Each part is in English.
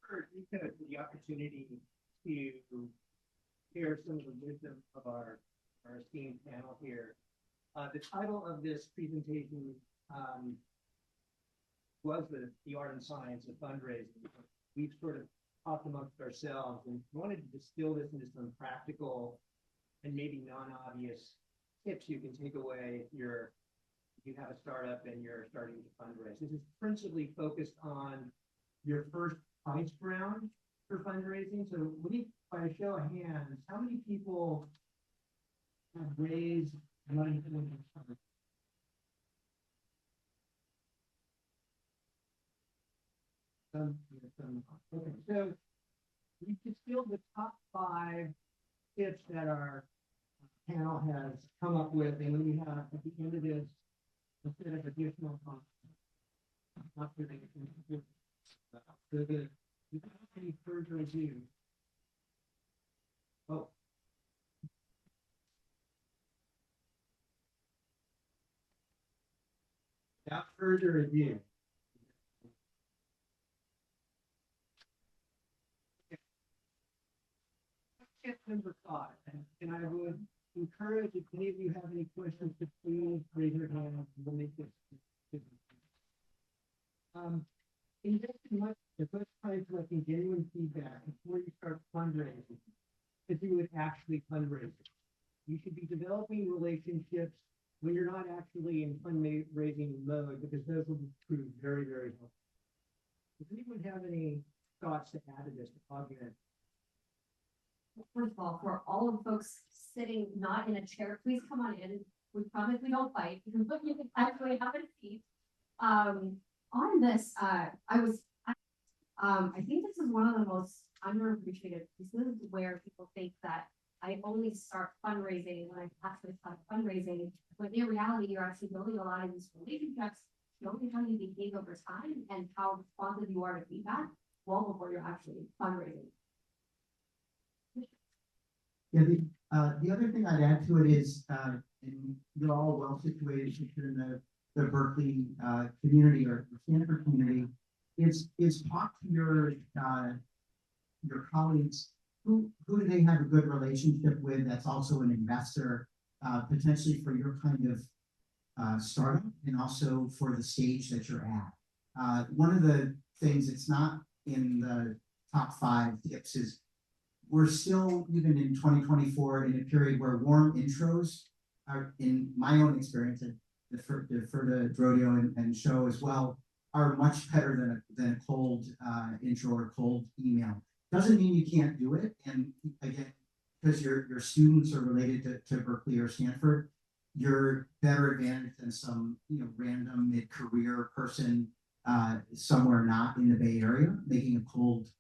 for DECODE for the opportunity to share some of the wisdom of our esteemed panel here. The title of this presentation was the art and science of fundraising. We've sort of talked amongst ourselves and wanted to distill this into some practical and maybe non-obvious tips you can take away if you have a startup and you're starting to fundraise. This is principally focused on your first price round for fundraising. So by a show of hands, how many people have raised money for fundraising? Okay, so we distilled the top 5 tips that our panel has come up with, and we have at the end of this a set of additional content. Not really so without any further ado. Oh. Without further ado. Tip number 5, and I would encourage if any of you have any questions to please raise your hand and we'll make this. Invest in much the first time collecting genuine feedback before you start fundraising, if you would actually fundraise. You should be developing relationships when you're not actually in fundraising mode, because those will prove very, very helpful. Does anyone have any thoughts to add to this to augment? First of all, for all of the folks sitting not in a chair, please come on in. We promise we don't fight. You can actually have a seat. On this, I think this is one of the most underappreciated pieces where people think that I only start fundraising when I actually start fundraising, but in reality, you're actually building a lot of these relationships, showing how you behave over time and how responsive you are to feedback well before you're actually fundraising. Yeah, the other thing I'd add to it is, and you're all well situated here in the Berkeley community or Stanford community, is talk to your colleagues. Who do they have a good relationship with that's also an investor, potentially for your kind of startup and also for the stage that you're at. One of the things that's not in the top 5 tips is we're still, even in 2024, in a period where warm intros are, in my own experience, and defer to DROdio and Shuo as well, are much better than a cold intro or cold email. Doesn't mean you can't do it. And again, because your students are related to Berkeley or Stanford, you're better advantaged than some random mid-career person somewhere not in the Bay Area making a cold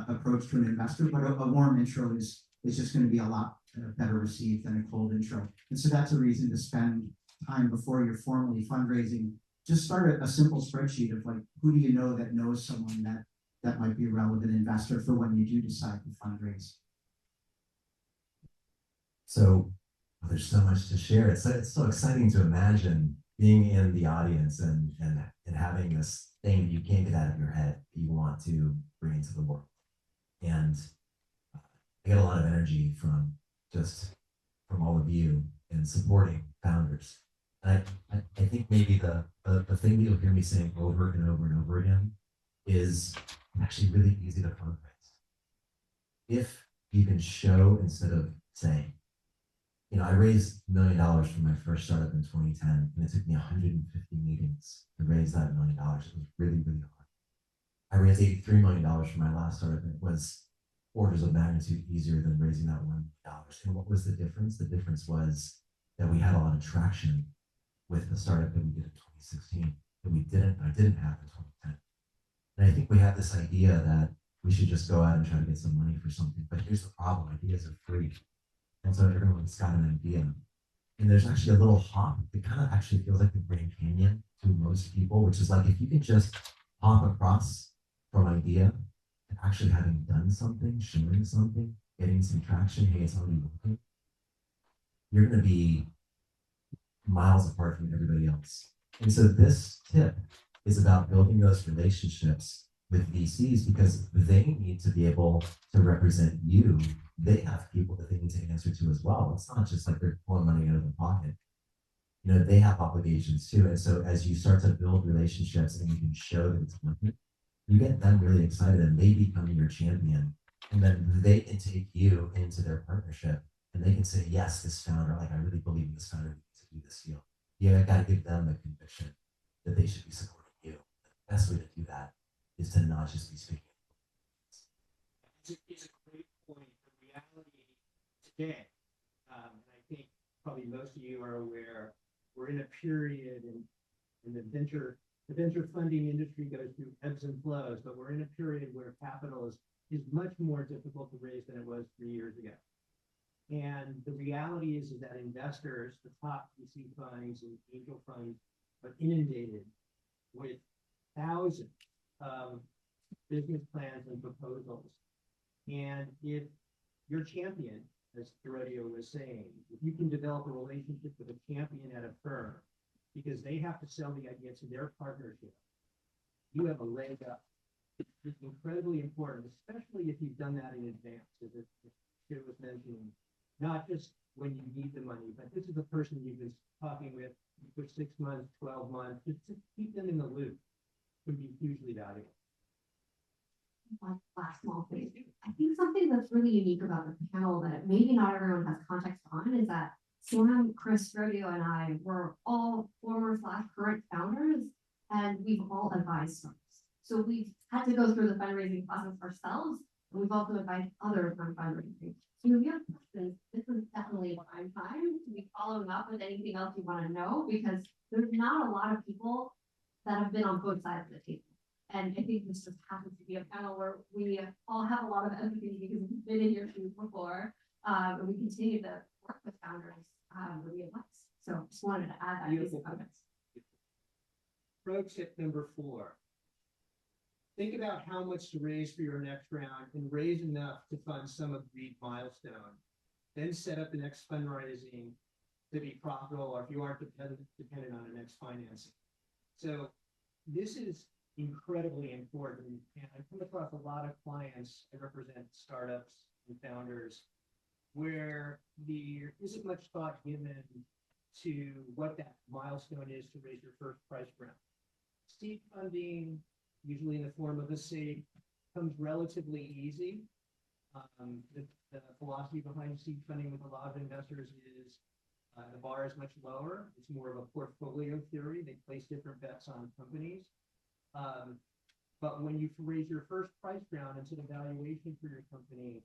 approach to an investor. But a warm intro is just going to be a lot better received than a cold intro. And so that's a reason to spend time before you're formally fundraising. Just start a simple spreadsheet of like, who do you know that knows someone that might be a relevant investor for when you do decide to fundraise. So there's so much to share. It's so exciting to imagine being in the audience and having this thing that you can't get out of your head that you want to bring into the world. And I get a lot of energy from all of you in supporting founders. And I think maybe the thing that you'll hear me saying over and over and over again is actually really easy to fundraise. If you can show instead of saying, I raised $1 million for my first startup in 2010, and it took me 150 meetings to raise that $1 million. It was really, really hard. I raised $83 million for my last startup, and it was orders of magnitude easier than raising that $1 million. And what was the difference? The difference was that we had a lot of traction with the startup that we did in 2016 that I didn't have in 2010. And I think we have this idea that we should just go out and try to get some money for something. But here's the problem: ideas are free. And so everyone's got an idea. And there's actually a little hop. It kind of actually feels like the Grand Canyon to most people, which is like if you can just hop across from idea and actually having done something, sharing something, getting some traction, hey, it's already working, you're going to be miles apart from everybody else. And so this tip is about building those relationships with VCs because they need to be able to represent you. They have people that they need to answer to as well. It's not just like they're pulling money out of their pocket. You know, they have obligations too. And so as you start to build relationships and you can show that it's working, you get them really excited and they become your champion. And then they can take you into their partnership and they can say, yes, this founder, like I really believe in this founder to do this deal. You got to give them the conviction that they should be supporting you. The best way to do that is to not just be speaking. It's a great point. The reality today, and I think probably most of you are aware, we're in a period in the venture funding industry goes through ebbs and flows, but we're in a period where capital is much more difficult to raise than it was 3 years ago. And the reality is that investors, the top VC funds and angel funds, are inundated with thousands of business plans and proposals. And if your champion, as DROdio was saying, if you can develop a relationship with a champion at a firm, because they have to sell the idea to their partnership, you have a leg up. It's incredibly important, especially if you've done that in advance, as Chen was mentioning, not just when you need the money, but this is a person you've been talking with for 6 months, 12 months, just to keep them in the loop would be hugely valuable. One last small thing. I think something that's really unique about the panel that maybe not everyone has context on is that Sam, Chris, DROdio, and I were all former/current founders, and we've all advised firms. So we've had to go through the fundraising process ourselves, and we've also advised others on fundraising. So if you have questions, this is definitely a prime time to be following up with anything else you want to know, because there's not a lot of people that have been on both sides of the table. And I think this just happens to be a panel where we all have a lot of empathy because we've been in your shoes before, and we continue to work with founders with the advice. So just wanted to add that piece of comments. Pro tip number 4. Think about how much to raise for your next round and raise enough to fund some of the milestone. Then set up the next fundraising to be profitable, or if you aren't dependent on the next financing. So this is incredibly important. And I come across a lot of clients, I represent startups and founders, where there isn't much thought given to what that milestone is to raise your first price round. Seed funding, usually in the form of a SAFE, comes relatively easy. The philosophy behind seed funding with a lot of investors is the bar is much lower. It's more of a portfolio theory. They place different bets on companies. But when you raise your first price round into the valuation for your company,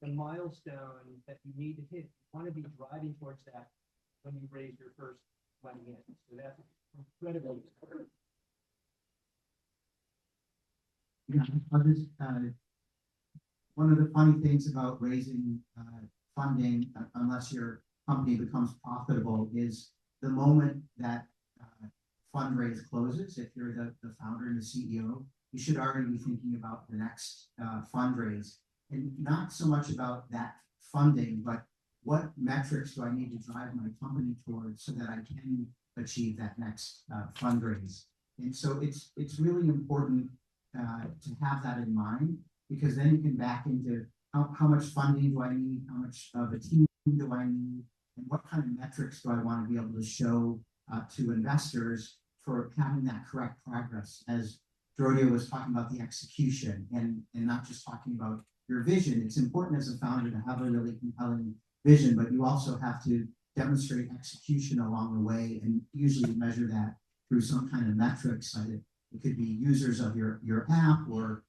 the milestone that you need to hit, you want to be driving towards that when you raise your first money in. So that's incredibly important. Yeah, I'll just, one of the funny things about raising funding, unless your company becomes profitable, is the moment that fundraise closes. If you're the founder and the CEO, you should already be thinking about the next fundraise, and not so much about that funding, but what metrics do I need to drive my company towards so that I can achieve that next fundraise. And so it's really important to have that in mind, because then you can back into how much funding do I need, how much of a team do I need, and what kind of metrics do I want to be able to show to investors for having that correct progress. As DROdio was talking about the execution and not just talking about your vision. It's important as a founder to have a really compelling vision, but you also have to demonstrate execution along the way, and usually measure that through some kind of metrics. It could be users of your app, or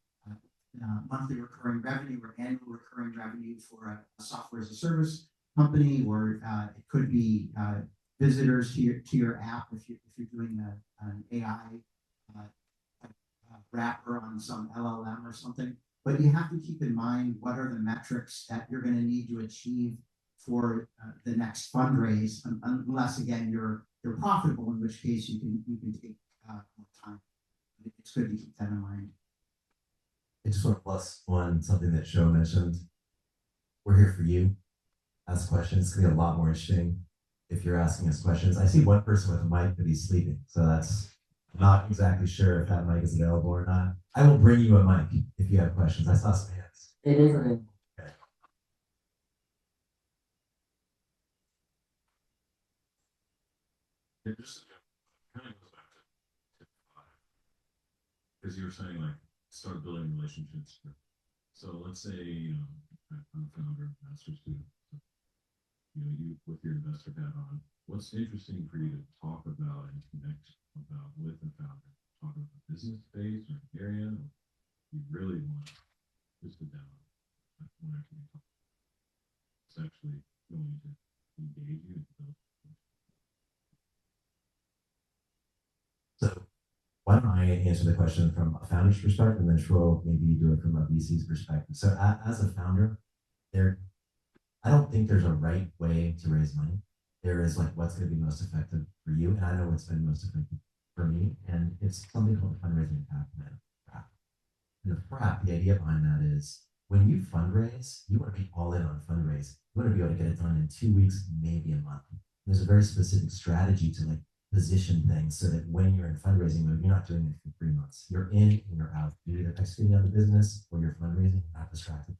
monthly recurring revenue, or annual recurring revenue for a software as a service company, or it could be visitors to your app if you're doing an AI wrapper on some LLM or something. But you have to keep in mind what are the metrics that you're going to need to achieve for the next fundraise, unless again you're profitable, in which case you can take more time. It's good to keep that in mind. I just want to plus one something that Shuo mentioned. We're here for you. Ask questions. It's gonna be a lot more interesting if you're asking us questions. I see one person with a mic, but he's sleeping, so that's Not exactly sure if that mic is available or not. I will bring you a mic if you have questions. I saw some hands. It isn't. Okay. It just kind of goes back to tip 5, because you were saying like start building relationships. So let's say I'm a founder, master student. So, you with your investor hat on. What's interesting for you to talk about and connect about with a founder? Talk about the business space or an area. Or you really want to just sit down and one or two talk. It's actually going to engage you. So why don't I answer the question from a founder's perspective, and then Shuo maybe do it from a VC's perspective. So as a founder, I don't think there's a right way to raise money. There is like what's going to be most effective for you, and I know what's been most effective for me, and it's something called fundraising path plan. And the FRAP, the idea behind that is when you fundraise, you want to be all in on fundraising. You want to be able to get it done in 2 weeks, maybe a month. There's a very specific strategy to like position things so that when you're in fundraising mode, you're not doing it for 3 months. You're in and you're out. You're either executing on the business or you're fundraising, you're not distracted.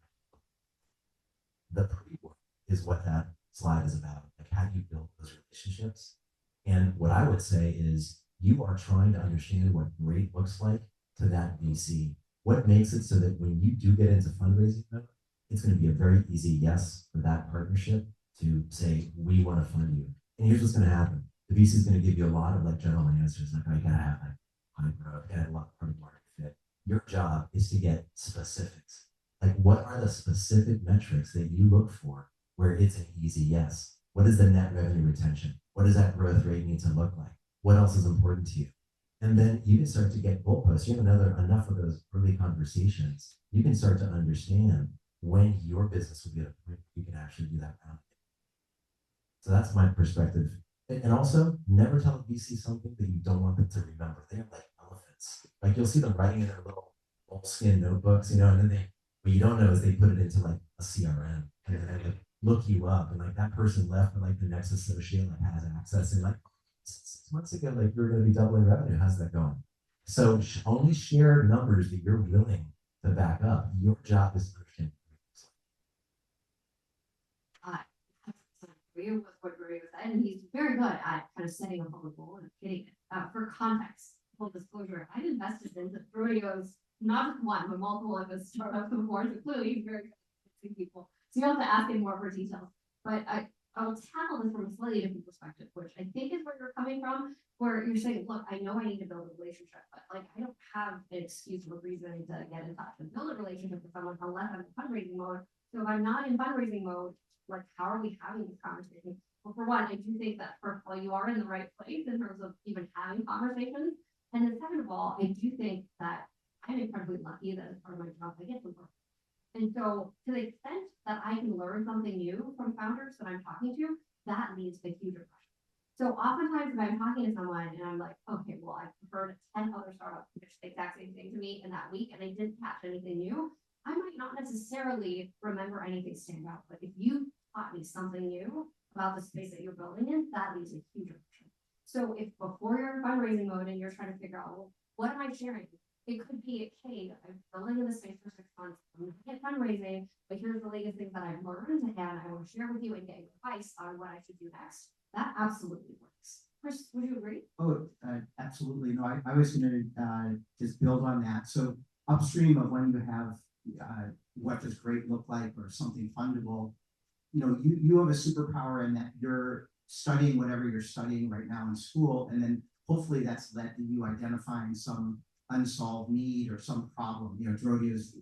The pre-work is what that slide is about. Like, how do you build those relationships? And what I would say is you are trying to understand what great looks like to that VC. What makes it so that when you do get into fundraising mode, it's going to be a very easy yes for that partnership to say, we want to fund you. And here's what's going to happen. The VC is going to give you a lot of like general answers, like, oh, you got to have like high growth, got a lot of product market fit. Your job is to get specifics. Like, what are the specific metrics that you look for where it's an easy yes? What is the net revenue retention? What does that growth rate need to look like? What else is important to you? And then you can start to get goalposts. You have enough of those early conversations. You can start to understand when your business will be at a point where you can actually do that round. So that's my perspective. And also, never tell a VC something that you don't want them to remember. They're like elephants. Like, you'll see them writing in their little moleskin notebooks, and then what you don't know is they put it into like a CRM, and then they like look you up, and like that person left, but like the next associate like has access, and like 6 months ago, like you're going to be doubling revenue. How's that going? So only share numbers that you're willing to back up. Your job is to understand. Agree with what Berkeley said, and he's very good at kind of setting a public goal and hitting it. For context, full disclosure, I've invested in the DROdios, not just one, but multiple of his startups before, so clearly he's very good at fixing people. So you have to ask him more for details. But I'll tackle this from a slightly different perspective, which I think is where you're coming from, where you're saying, look, I know I need to build a relationship, but like I don't have an excuse or reason to get in touch and build a relationship with someone unless I'm in fundraising mode. So if I'm not in fundraising mode, like, how are we having these conversations? Well, for one, I do think that first of all, you are in the right place in terms of even having conversations. And then second of all, I do think that I'm incredibly lucky that as part of my job, I get to work. And so to the extent that I can learn something new from founders that I'm talking to, that leads to huge impression. So oftentimes if I'm talking to someone and I'm like, okay, well, I preferred 10 other startups to pitch the exact same thing to me in that week, and I didn't catch anything new, I might not necessarily remember anything stand out, but if you taught me something new about the space that you're building in, that leaves a huge impression. So if before you're in fundraising mode and you're trying to figure out, well, what am I sharing? It could be, hey, I'm building in this space for 6 months, I'm looking at fundraising, but here's the latest things that I've learned, and I want to share with you and get advice on what I should do next. That absolutely works. Chris, would you agree? Oh, absolutely. No, I was going to just build on that. So upstream of when you have what does great look like or something fundable, you have a superpower in that you're studying whatever you're studying right now in school, and then hopefully that's led to you identifying some unsolved need or some problem. DROdio's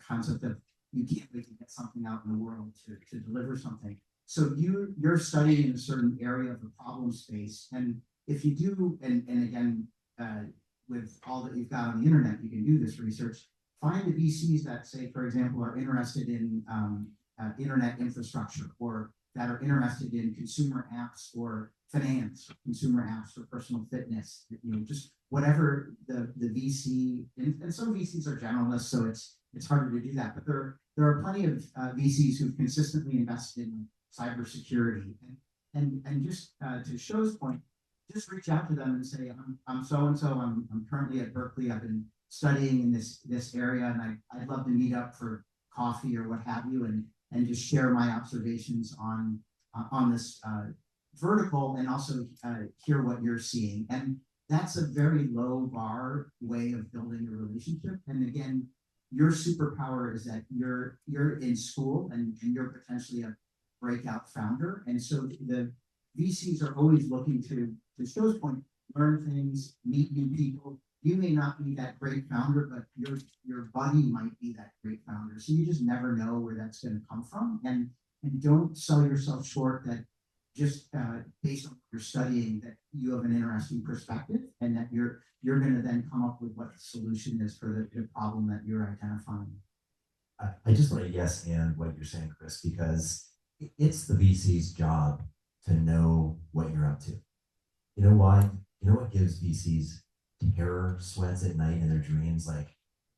concept of you can't wait to get something out in the world to deliver something. So you're studying in a certain area of the problem space, and if you do, and again, with all that you've got on the internet, you can do this research. Find the VCs that say, for example, are interested in internet infrastructure, or that are interested in consumer apps or finance, or consumer apps for personal fitness, just whatever the VC, and some VCs are generalists, so it's harder to do that, but there are plenty of VCs who've consistently invested in cybersecurity, and just to Shuo's point, just reach out to them and say, I'm so-and-so, I'm currently at Berkeley, I've been studying in this area, and I'd love to meet up for coffee or what have you, and just share my observations on this vertical, and also hear what you're seeing. And that's a very low bar way of building a relationship. And again, your superpower is that you're in school, and you're potentially a breakout founder. And so the VCs are always looking to Shuo's point, learn things, meet new people. You may not be that great founder, but your buddy might be that great founder. So you just never know where that's going to come from. And don't sell yourself short that just based on what you're studying, that you have an interesting perspective, and that you're going to then come up with what the solution is for the problem that you're identifying. I just want to yes and what you're saying, Chris, because it's the VC's job to know what you're up to. You know why? You know what gives VCs terror sweats at night in their dreams? Like,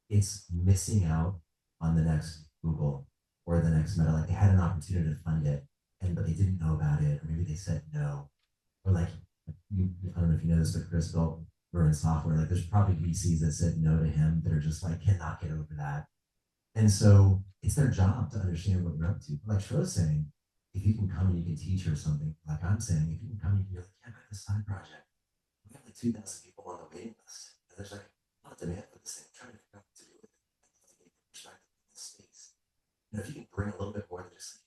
it's missing out on the next Google or the next Meta. Like, they had an opportunity to fund it, but they didn't know about it, or maybe they said no. Or like, I don't know if you know this, but Chris built Marin software. Like, there's probably VCs that said no to him that are just like, cannot get over that. And so it's their job to understand what you're up to. Like Shuo's saying, if you can come and you can teach her something, like I'm saying, if you can come and you can be like, yeah, I got this side project. We have like 2,000 people on the waiting list. And there's like a lot of demand for this thing. I'm trying to figure out what to do with it. I think perspective in this space. You know, if you can bring a little bit more than just like,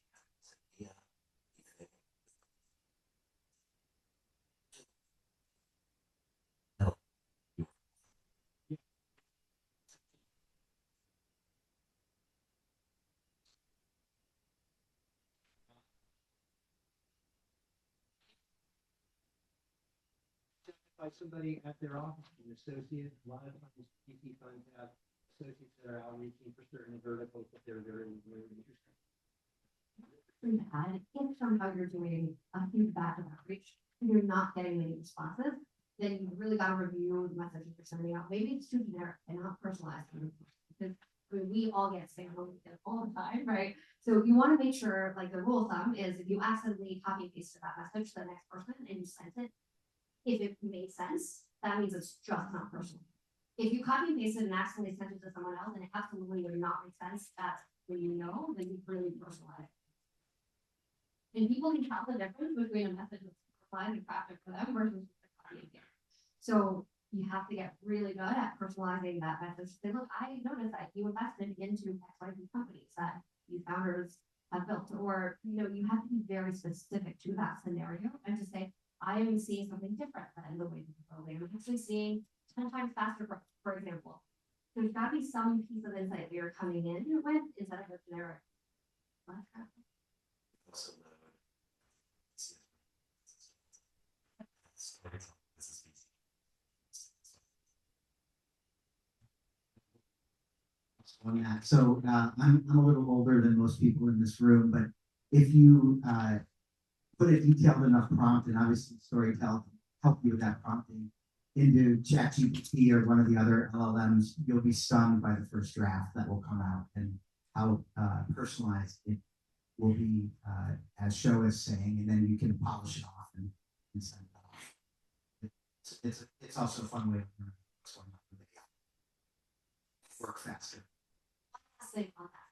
yeah, help you. By somebody at their office, an associate. A lot of times VC funds have associates that are outreaching for certain verticals that they're very, very interested To add, if somehow you're doing a huge batch of outreach and you're not getting many responses, then you really got to review the messages you're sending out. Maybe it's too generic and not personalized. Because I mean, we all get spam all the time, right? So you want to make sure, like the rule of thumb is, if you accidentally copy and pasted that message to the next person and you sent it, if it made sense, that means it's just not personal. If you copy and paste it and accidentally send it to someone else and it absolutely would not make sense, that's when you know that you've really personalized. And people can tell the difference between a message that's personalized and crafted for them versus copy and paste. So you have to get really good at personalizing that message. Say, look, I noticed that you invested into XYZ companies that you founders have built, or you have to be very specific to that scenario and to say, I am seeing something different than the way you're building. I'm actually seeing 10 times faster growth, for example. There's got to be some piece of insight that you're coming in with instead of a generic. On that. So I'm a little older than most people in this room, but if you put a detailed enough prompt, and obviously Storytell can help you with that prompting, into ChatGPT or one of the other LLMs, you'll be stunned by the first draft that will come out and how personalized it will be, as Shuo is saying, and then you can polish it off and send it off. It's also a fun way to learn what's going on with the AI. Work faster. On that,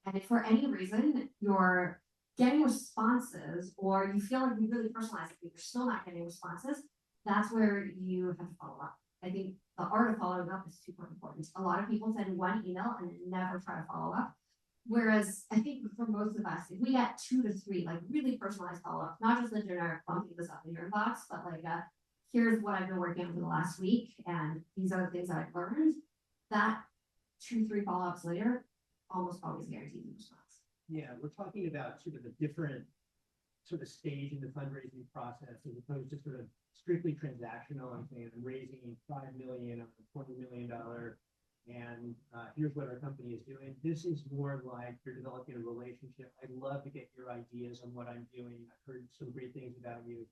and if for any reason you're getting responses or you feel like you really personalize it, but you're still not getting responses, that's where you have to follow up. I think the art of following up is super important. A lot of people send one email and never try to follow up. Whereas I think for most of us, if we get 2 to 3 like really personalized follow-ups, not just the generic bumping this up in your inbox, but like here's what I've been working on for the last week, and these are the things that I've learned. That 2-3 follow-ups later almost always guarantees a response. Yeah, we're talking about sort of a different sort of stage in the fundraising process as opposed to sort of strictly transactional. I'm saying I'm raising $5 million on a $20 million, and here's what our company is doing. This is more like you're developing a relationship. I'd love to get your ideas on what I'm doing. I've heard some great things about you.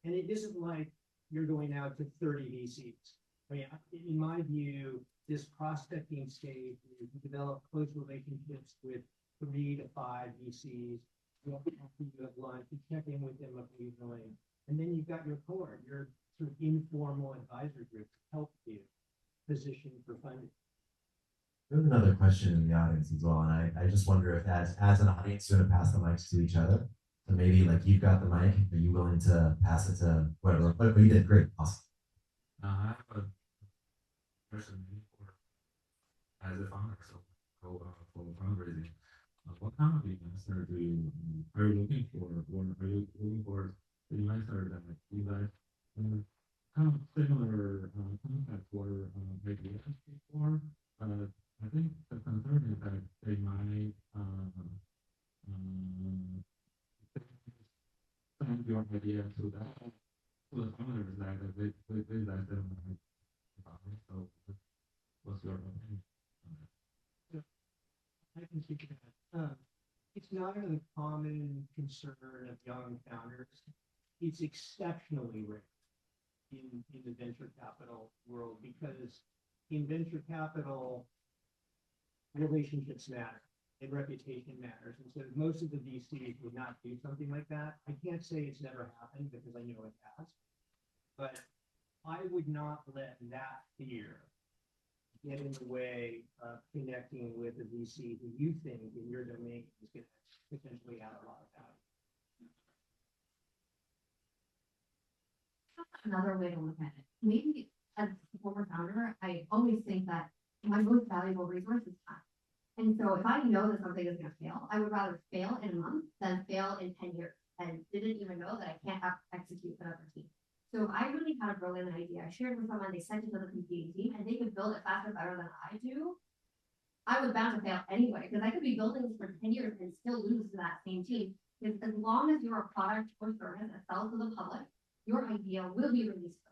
And it isn't like you're going out to 30 VCs. I mean, in my view, this prospecting stage, you develop close relationships with 3 to 5 VCs, you have lunch, you check in with them occasionally, and then you've got your core, your sort of informal advisor group to help you position for funding. There's another question in the audience as well, and I just wonder if as an audience, you want to pass the mics to each other. So maybe like you've got the mic, are you willing to pass it to whoever? But you did great, awesome. I have a question for as a founder, so for fundraising. What kind of investor are you looking for, or are you looking for the investor that you guys kind of similar concept or ideas before? I think the concern is that they might send your idea to the founders that they let them. So, what's your opinion? I can speak to that. It's not an uncommon concern of young founders. It's exceptionally rare in the venture capital world because in venture capital, relationships matter and reputation matters. And so most of the VCs would not do something like that. I can't say it's never happened because I know it has, but I would not let that fear get in the way of connecting with a VC who you think in your domain is going to potentially add a lot of value. Another way to look at it, maybe as a former founder, I always think that my most valuable resource is time. And so if I know that something is going to fail, I would rather fail in a month than fail in 10 years and didn't even know that I can't execute another team. So if I really had a brilliant idea, I shared with someone, they sent it to the competing team, and they could build it faster, better than I do, I was bound to fail anyway, because I could be building this for 10 years and still lose to that same team. Because as long as you're a product or service that sells to the public, your idea will be released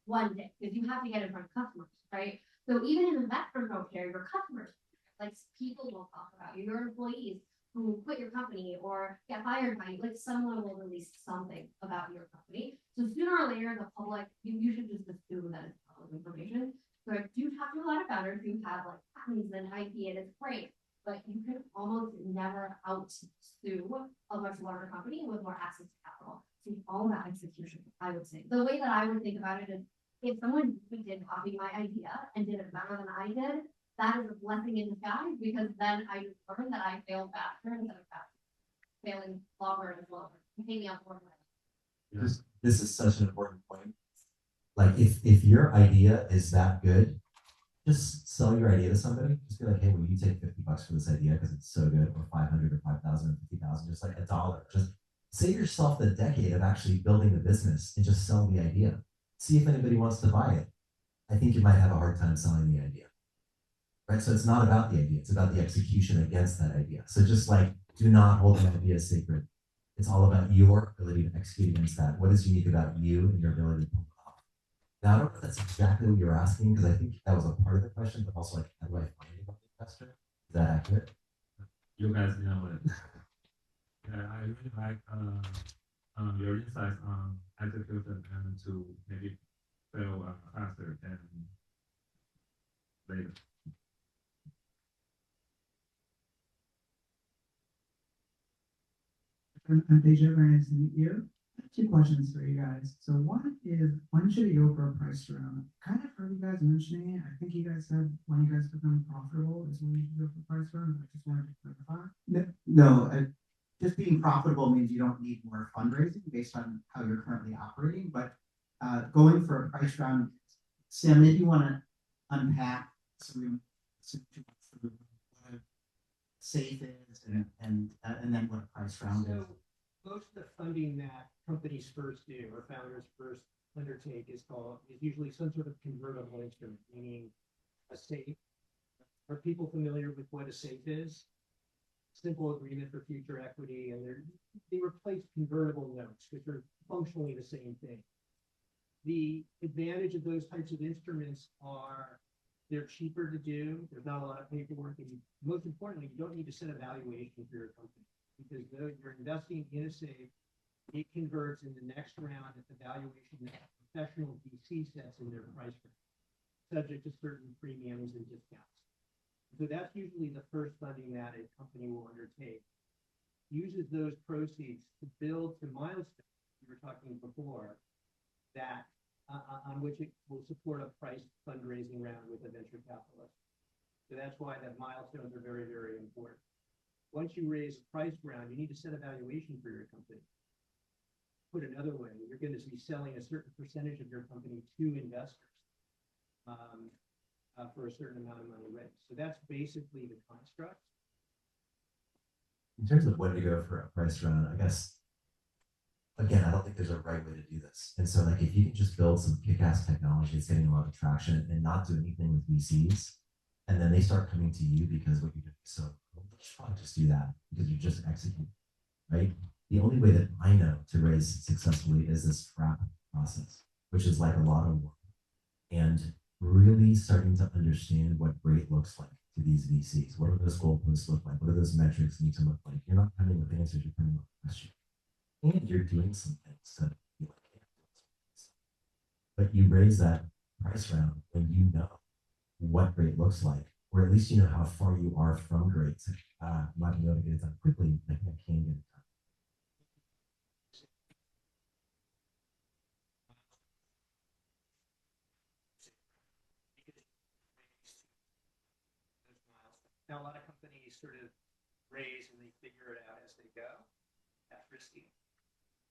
one day, because you have to get in front of customers, right? So even if investors don't share, your customers, like people will talk about you, your employees who quit your company or get fired by you, like someone will release something about your company. So sooner or later, the public, you should just assume that it's public information. So I do talk to a lot of founders who have like patents and IP, and it's great, but you can almost never outsue a much larger company with more access to capital. So it's all about execution, I would say. The way that I would think about it is if someone did copy my idea and did it better than I did, that is a blessing in disguise, because then I learned that I failed faster instead of failing longer and longer. Pay me off more money. This is such an important point. Like if your idea is that good, just sell your idea to somebody. Just be like, hey, will you take $50 for this idea because it's so good, or 500 or 5,000 or 50,000, just like $1. Just save yourself the decade of actually building the business and just sell the idea. See if anybody wants to buy it. I think you might have a hard time selling the idea. Right? So it's not about the idea, it's about the execution against that idea. So just like, do not hold an idea sacred. It's all about your ability to execute against that. What is unique about you and your ability to pull it off? Now, I don't know if that's exactly what you're asking, because I think that was a part of the question, but also like, how do I find about the investor? Is that accurate? You guys know it. Yeah, I really like your insights on execution and to maybe fail faster than later. Deja, very nice to meet you. I have 2 questions for you guys. So one is, when should you go for a price round? Kind of heard you guys mentioning it. I think you guys said when you guys become profitable is when you should go for price round. I just wanted to clarify. No, just being profitable means you don't need more fundraising based on how you're currently operating, but going for a price round, Sam, if you want to unpack some what a safe is and then what a price round is. So most of the funding that companies first do or founders first undertake is usually some sort of convertible instrument, meaning a safe. Are people familiar with what a safe is? Simple agreement for future equity, and they replace convertible notes, which are functionally the same thing. The advantage of those types of instruments are they're cheaper to do. There's not a lot of paperwork, and most importantly, you don't need to set a valuation for your company, because though you're investing in a safe, it converts in the next round at the valuation that a professional VC sets in their price range, subject to certain premiums and discounts. So that's usually the first funding that a company will undertake. uses those proceeds to build to milestones we were talking before, that on which it will support a price fundraising round with a venture capitalist. So that's why that milestones are very, very important. Once you raise a price round, you need to set a valuation for your company. Put another way, you're going to be selling a certain percentage of your company to investors for a certain amount of money raised. So that's basically the construct. In terms of when to go for a price round, I guess, again, I don't think there's a right way to do this. And so, like, if you can just build some kick-ass technology that's getting a lot of traction and not do anything with VCs, and then they start coming to you because what you do is so cool, you should probably just do that because you just execute, right? The only way that I know to raise successfully is this FRAP process, which is like a lot of work, and really starting to understand what great looks like to these VCs. What do those goalposts look like? What do those metrics need to look like? You're not coming with answers, you're coming with questions. And you're doing some things that you like. But you raise that price round when you know what great looks like, or at least you know how far you are from great. So, I might be able to get it done quickly, I think I can get it done. Now, a lot of companies sort of raise and they figure it out as they go. That's risky.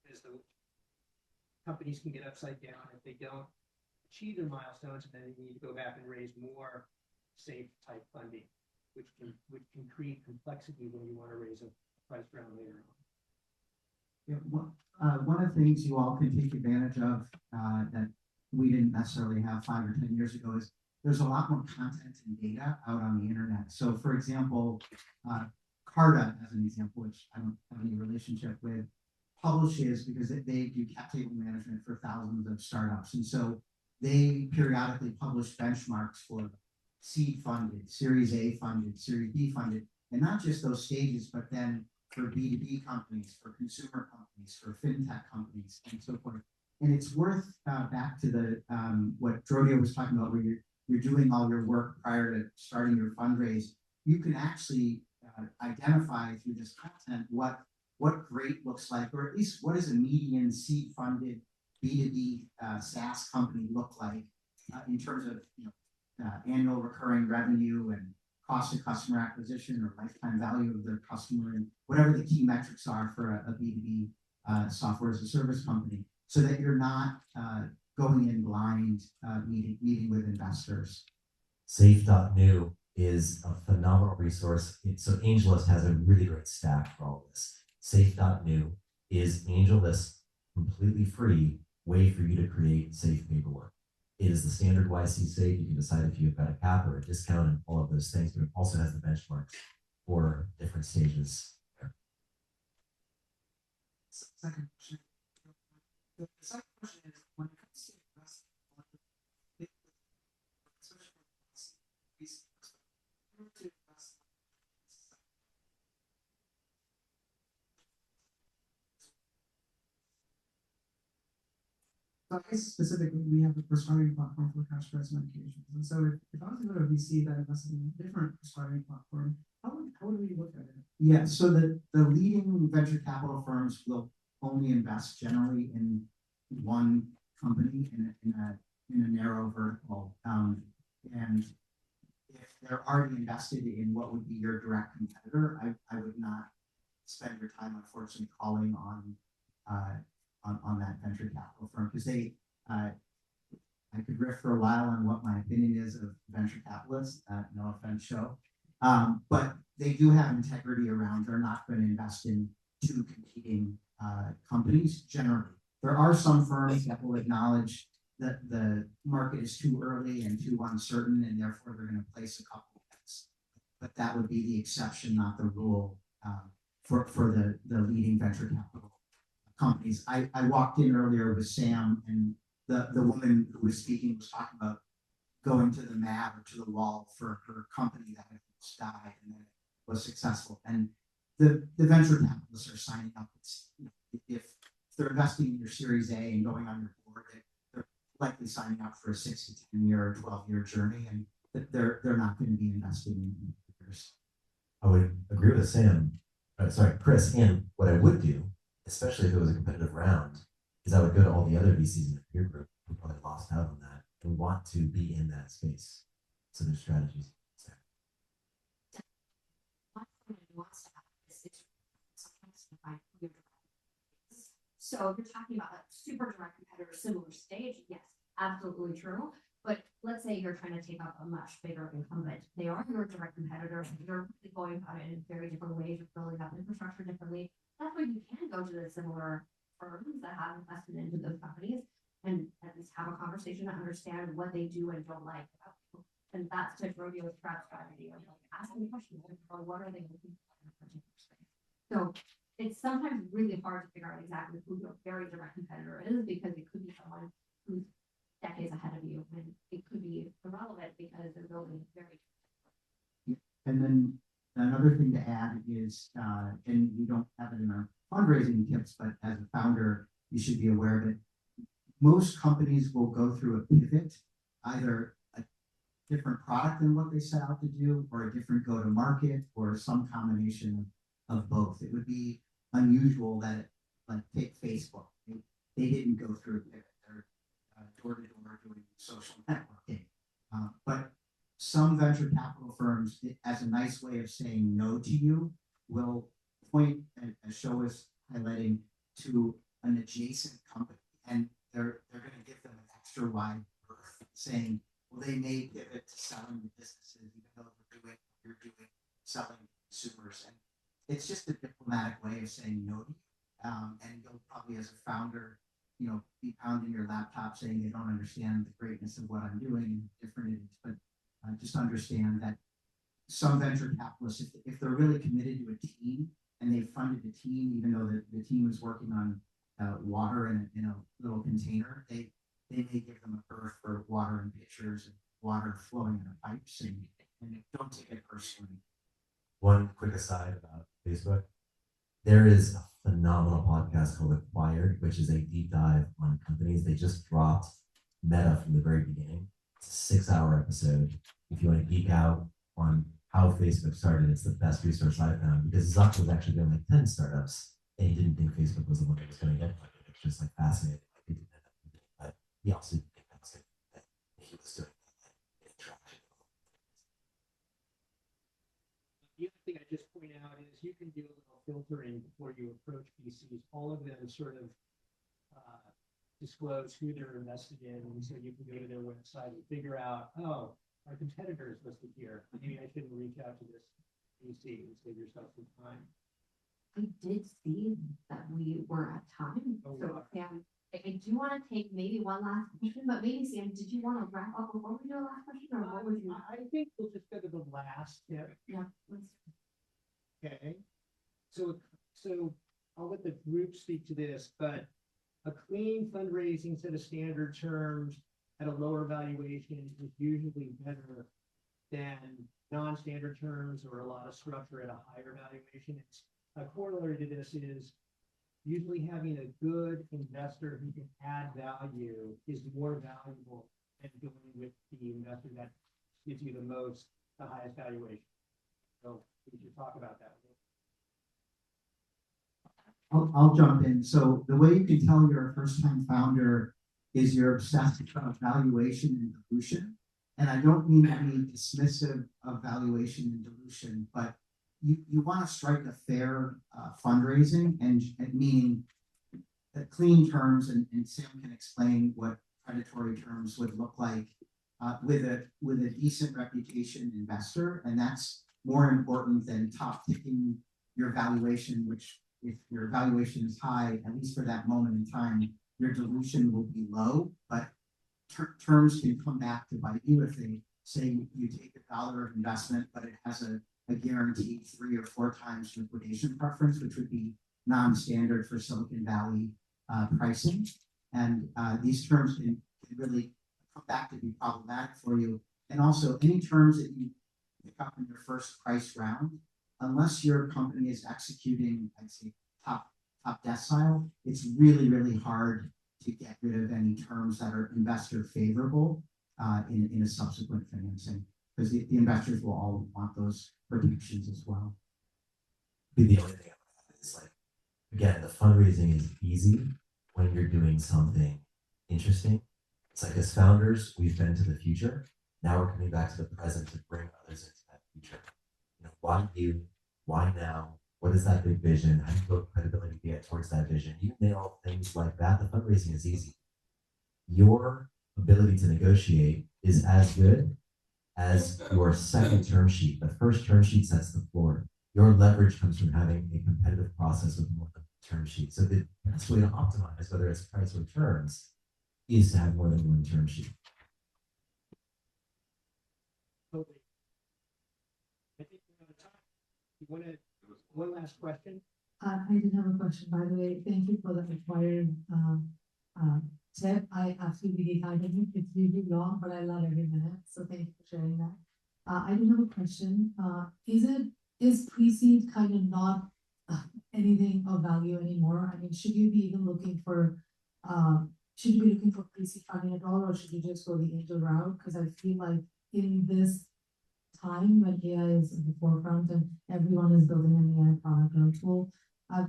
Because the companies can get upside down if they don't achieve their milestones, and then they need to go back and raise more safe type funding, which can create complexity when you want to raise a price round later on. Yeah, one of the things you all can take advantage of that we didn't necessarily have 5 or 10 years ago is there's a lot more content and data out on the internet. So, for example, Carta, as an example, which I don't have any relationship with, publishes, because they do cap table management for thousands of startups. And so they periodically publish benchmarks for seed funded, Series A funded, Series B funded, and not just those stages, but then for B2B companies, for consumer companies, for fintech companies, and so forth. And it's worth back to the what DROdio was talking about, where you're doing all your work prior to starting your fundraise. You can actually identify through this content what great looks like, or at least what does a median seed funded B2B SaaS company look like in terms of annual recurring revenue and cost of customer acquisition or lifetime value of their customer, and whatever the key metrics are for a B2B software as a service company, so that you're not going in blind, meeting with investors. Safe.new is a phenomenal resource. So AngelList has a really great stack for all of this. Safe.new is AngelList completely free way for you to create safe paperwork. It is the standard YC safe. You can decide if you've got a cap or a discount and all of those things, but it also has the benchmarks for different stages. Second question. The second question is, when it comes to investing, especially to invest. So I guess specifically, we have a prescribing platform for cash price medications. And so if I was to go to a VC that invested in a different prescribing platform, how would we look at it? Yeah, so the leading venture capital firms will only invest generally in one company in a narrow vertical. And if they're already invested in what would be your direct competitor, I would not spend your time, unfortunately, calling on that venture capital firm, because I could riff for a while on what my opinion is of venture capitalists. No offense, Shuo. But they do have integrity around. They're not going to invest in two competing companies generally. There are some firms that will acknowledge that the market is too early and too uncertain, and therefore they're going to place a couple of bets. But that would be the exception, not the rule, for the leading venture capital companies. I walked in earlier with Sam, and the woman who was speaking was talking about going to the mat or to the wall for her company that had almost died and then it was successful. And the venture capitalists are signing up. If they're investing in your Series A and going on your board, they're likely signing up for a 6 to 10 year or 12-year journey, and they're not going to be investing in years. I would agree with Sam. sorry, Chris, and what I would do, especially if it was a competitive round, is I would go to all the other VCs in the peer group who probably lost out on that and want to be in that space. So there's strategies. So if you're talking about a super direct competitor, similar stage, yes, absolutely true. But let's say you're trying to take up a much bigger incumbent. They are your direct competitor. You're really going about it in very different ways. You're building up infrastructure differently. That's where you can go to the similar firms that have invested into those companies and at least have a conversation to understand what they do and don't like about you. And that's to DROdio's strategy of like asking questions or what are they looking for in a particular space. So it's sometimes really hard to figure out exactly who your very direct competitor is because it could be someone who's decades ahead of you, and it could be irrelevant because they're building very. And then another thing to add is, and we don't have it in our fundraising tips, but as a founder, you should be aware of it. Most companies will go through a pivot, either a different product than what they set out to do, or a different go-to-market, or some combination of both. It would be unusual that, like, take Facebook. They didn't go through a pivot. They're door-to-door doing social networking. But some venture capital firms, as a nice way of saying no to you, will point, as Shuo was highlighting, to an adjacent company, and they're going to give them an extra wide berth, saying, well, they may pivot to selling the businesses, even though they're doing what you're doing, selling consumers. And it's just a diplomatic way of saying no to you. And you'll probably, as a founder, be pounding your laptop saying they don't understand the greatness of what I'm doing and different it is. But just understand that some venture capitalists, if they're really committed to a team and they funded the team, even though the team is working on water in a little container, they may give them a berth for water and pitchers and water flowing in the pipes, and don't take it personally. One quick aside about Facebook. There is a phenomenal podcast called Acquired, which is a deep dive on companies. They just dropped Meta from the very beginning. It's a 6-hour episode. If you want to geek out on how Facebook started, it's the best resource I've found, because Zuck was actually doing like 10 startups and he didn't think Facebook was the one that was going to get funded. It's just like fascinating. But he also didn't think that was it, that he was doing interaction. The other thing I just point out is you can do a little filtering before you approach VCs. All of them sort of disclose who they're invested in, and so you can go to their website and figure out, oh, our competitor is listed here. Maybe I shouldn't reach out to this VC and save yourself some time. I did see that we were at time, Oh, so wow. Sam, I do want to take maybe one last question, but maybe Sam, did you want to wrap up before we do a last question, or what would you? I think we'll just go to the last tip. Yeah, let's. Okay. So I'll let the group speak to this, but a clean fundraising set of standard terms at a lower valuation is usually better than non-standard terms or a lot of structure at a higher valuation. It's a corollary to this is usually having a good investor who can add value is more valuable than going with the investor that gives you the highest valuation. So we should talk about that. I'll jump in. So the way you can tell you're a first-time founder is you're obsessed about valuation and dilution. And I don't mean to be dismissive of valuation and dilution, but you want to strike a fair fundraising, and meaning clean terms, and Sam can explain what predatory terms would look like with a decent reputation investor, and that's more important than top ticking your valuation, which if your valuation is high, at least for that moment in time, your dilution will be low, but terms can come back to bite you if they say you take $1 of investment, but it has a guaranteed 3 or 4 times liquidation preference, which would be non-standard for Silicon Valley pricing. And these terms can really come back to be problematic for you. And also any terms that you pick up in your first price round, unless your company is executing, I'd say, top decile, it's really, really hard to get rid of any terms that are investor favorable in a subsequent financing, because the investors will all want those protections as well. The only thing I It's like, again, the fundraising is easy when you're doing something interesting. It's like as founders, we've been to the future. Now we're coming back to the present to bring others into that future. You know, why you? Why now? What is that big vision? How do you build credibility to get towards that vision? You nail things like that. The fundraising is easy. Your ability to negotiate is as good as your second term sheet. The first term sheet sets the floor. Your leverage comes from having a competitive process with more than one term sheet. So the best way to optimize, whether it's price or terms, is to have more than one term sheet. Totally. I think we're out of time. You want to, one last question? I did have a question, by the way. Thank you for the required tip. I absolutely hated it. It's really long, but I love every minute. So thank you for sharing that. I do have a question. Is pre-seed kind of not anything of value anymore? I mean, should you be even looking for pre-seed funding at all, or should you just go the angel route? Because I feel like in this time when AI is at the forefront and everyone is building an AI product or tool,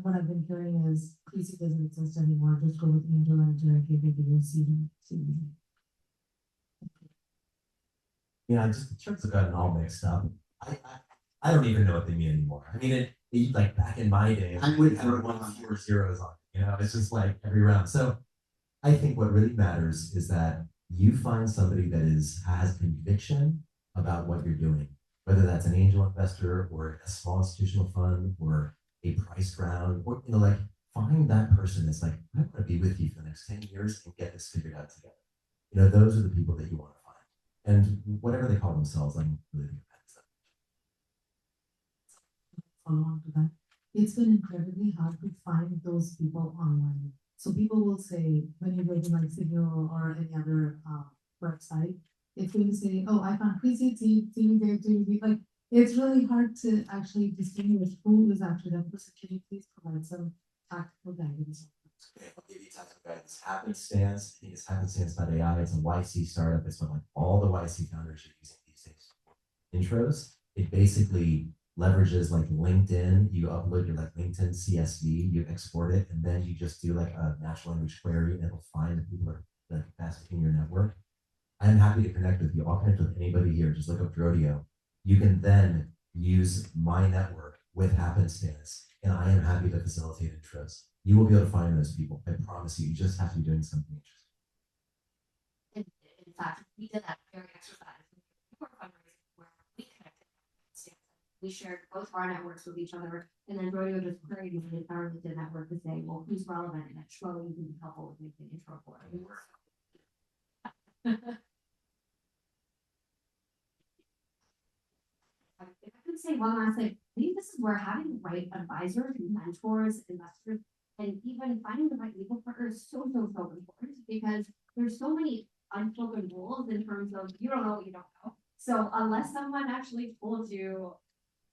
what I've been hearing is pre-seed doesn't exist anymore. Just go with angel and directly give you seed. Yeah, just the terms have gotten all mixed up. I don't even know what they mean anymore. I mean, it like back in my day, I would had one fewer zeros on it. You know, it's just like every round. So I think what really matters is that you find somebody that has conviction about what you're doing, whether that's an angel investor or a small institutional fund or a price round, or like find that person that's like, I want to be with you for the next 10 years and get this figured out together. Those are the people that you want to find. And whatever they call themselves, I'm really thinking Follow on to that. It's been incredibly hard to find those people online. So people will say, when you go to like Signal or any other website, it's going to say, oh, I found pre-seed, like, it's really hard to actually distinguish who is actually that person. Can you please provide some tactical guidance? Okay, I'll give you tactical guidance. Happenstance, I think it's happenstance.ai. It's a YC startup. It's what like all the YC founders are using these days. Intros. It basically leverages like LinkedIn. You upload your like LinkedIn CSV, you export it, and then you just do like a natural language query, and it'll find the people that are best in your network. I'm happy to connect with you. I'll connect with anybody here. Just look up DROdio. You can then use my network with happenstance, and I am happy to facilitate intros. You will be able to find those people. I promise you. You just have to be doing something interesting. In fact, we did that very exercise before fundraising where we connected. We shared both of our networks with each other, and then DROdio just queried the entire LinkedIn network to say, well, who's relevant, and at Shuo you can be helpful with making an intro for it. If I could say one last thing, I think this is where having the right advisors, mentors, investors, and even finding the right legal partner is so important, because there's so many unspoken rules in terms of you don't know what you don't know. So unless someone actually told you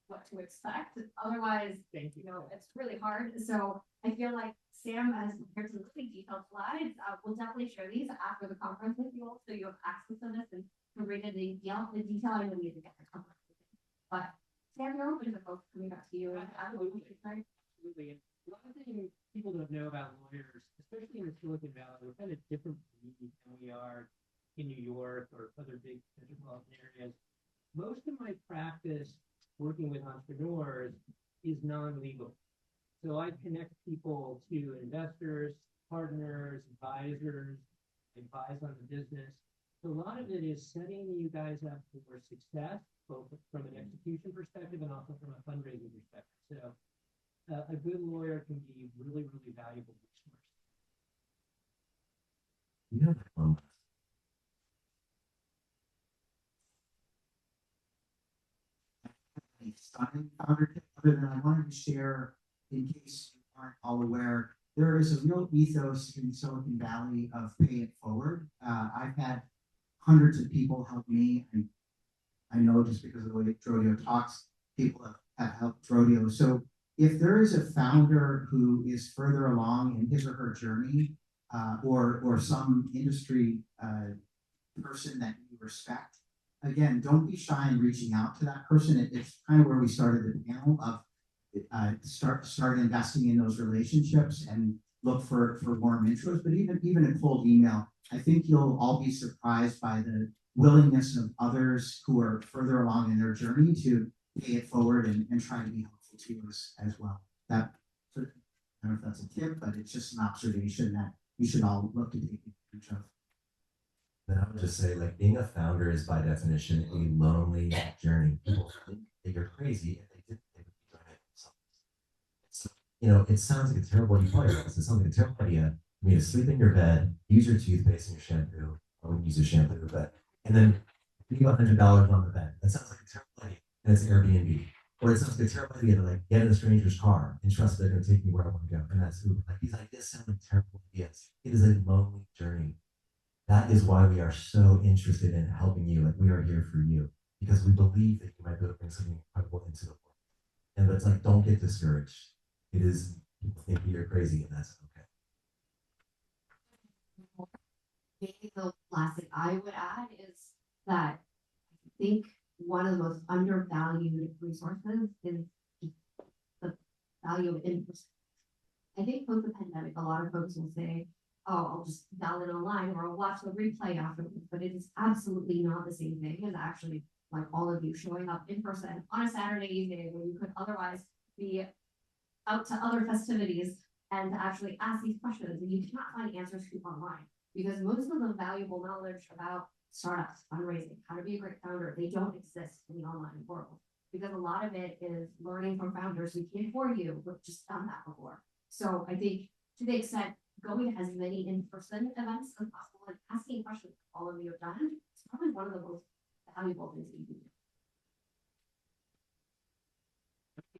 what to expect, otherwise, it's really hard. So I feel like Sam has prepared some really detailed slides. We'll definitely share these after the conference with you all, so you have access to this and can read the detail. I know we need to get the conference. But Sam, you're open to both coming back to you. Absolutely. Absolutely. And one thing people don't know about lawyers, especially in the Silicon Valley, we're kind of different than we are in New York or other big metropolitan areas. Most of my practice working with entrepreneurs is non-legal. So I connect people to investors, partners, advisors, advise on the business. So a lot of it is setting you guys up for success, both from an execution perspective and also from a fundraising perspective. So a good lawyer can be really, really valuable resource. Yeah. A stunning founder tip other than I wanted to share, in case you aren't all aware, there is a real ethos in Silicon Valley of pay it forward. I've had hundreds of people help me, and I know just because of the way DROdio talks, people have helped DROdio. So if there is a founder who is further along in his or her journey, or some industry person that you respect, again, don't be shy in reaching out to that person. It's kind of where we started the panel of start investing in those relationships and look for warm intros, but even a cold email. I think you'll all be surprised by the willingness of others who are further along in their journey to pay it forward and try to be helpful to us as well. That, I don't know if that's a tip, but it's just an observation that we should all look to take advantage of. Then I would just say, like, being a founder is by definition a lonely journey. People think that you're crazy if they didn't, they would be doing it themselves. So, you know, it sounds like a terrible, you probably realize it sounds like a terrible idea for me to sleep in your bed, use your toothpaste and your shampoo. I wouldn't use your shampoo, but, and then leave $100 on the bed. That sounds like a terrible idea. And it's Airbnb. Or it sounds like a terrible idea to like get in a stranger's car and trust they're going to take me where I want to go. And that's Uber. Like these ideas sound like terrible ideas. It is a lonely journey. That is why we are so interested in helping you. Like we are here for you because we believe that you might be able to bring something incredible into the world. And it's like, don't get discouraged. It is, people think you're crazy and that's okay. Maybe the last thing I would add is that I think one of the most undervalued resources is the value of in-person. I think post the pandemic, a lot of folks will say, oh, I'll just download it online or I'll watch the replay afterwards, but it is absolutely not the same thing as actually like all of you showing up in person on a Saturday evening when you could otherwise be out to other festivities and to actually ask these questions and you cannot find answers to online because most of the valuable knowledge about startups, fundraising, how to be a great founder, they don't exist in the online world because a lot of it is learning from founders who came before you, who've just done that before. So I think to the extent going to as many in-person events as possible and asking questions all of you have done, it's probably one of the most valuable things that you can do.